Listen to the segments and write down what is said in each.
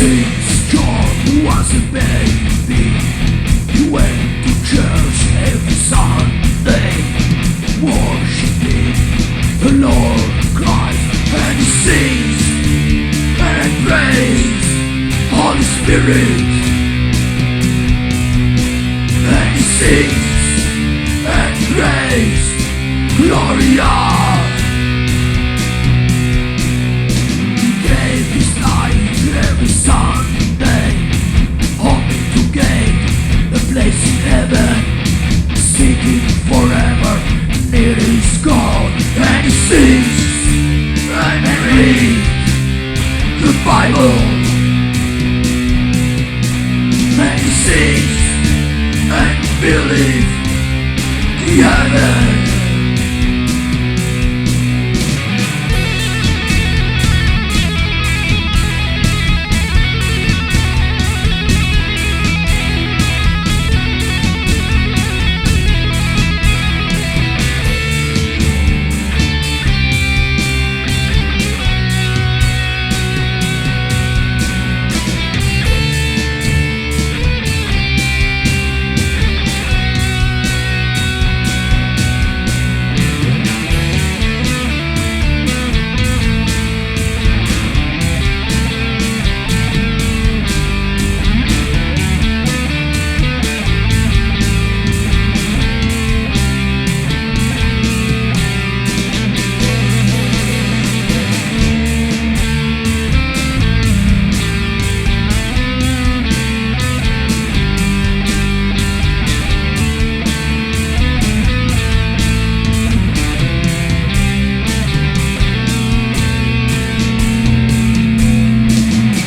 Since John was a baby, he went to church every Sunday, worshiping the Lord Christ, and he sings and prays Holy Spirit, and he sings and prays Gloria. Every Sunday, hoping to gain a place in heaven, seeking forever near his God, and he sings and reads the Bible, and he sings and believes the heaven.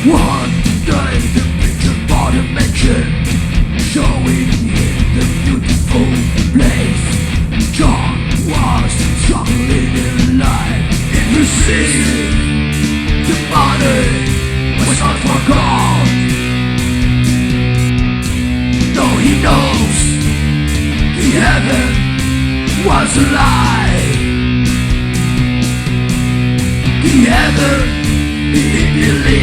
One day the picture bought a mansion, showing in the beautiful place. John was struggling in life in the city. The money was not for God, though he knows the heaven was a lie. The heaven he believed